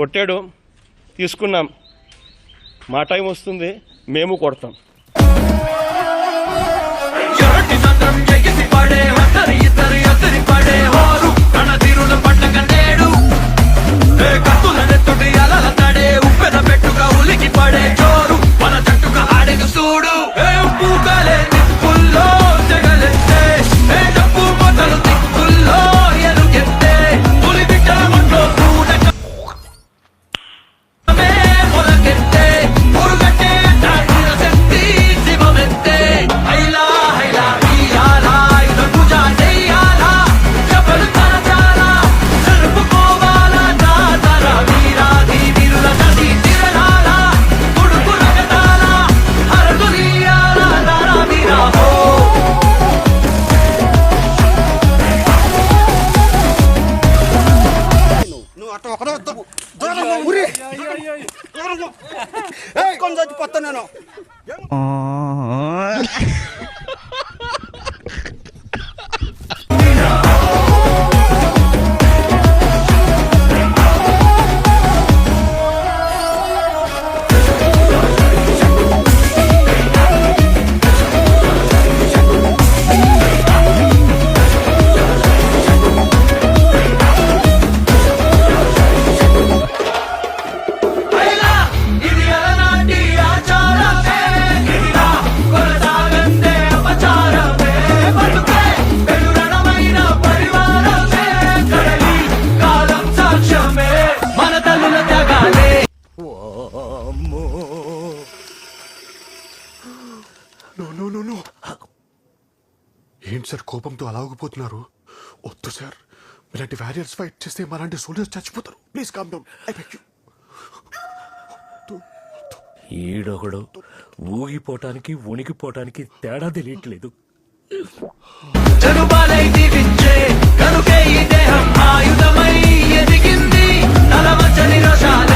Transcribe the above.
కొట్టాడు, తీసుకున్నాం. మా టైం వస్తుంది, మేము కొడతాం. చచ్చిపోతా నేను. ఏంటి సార్ కోపంతో అలా ఊగిపోతున్నారు? వద్దు సార్, ఇలాంటి వారియర్స్ ఫైట్ చేస్తే మలాంటి సోల్జర్స్ చచ్చిపోతారు. Please calm down, I beg you. ఈడొకడు ఊగిపోవటానికి ఉనికిపోవటానికి తేడా తెలియట్లేదు. జనుబాలై దీవించే కనుకే ఈ దేహం ఆయుధమై ఎదిగింది. తలవంచని రోషాలు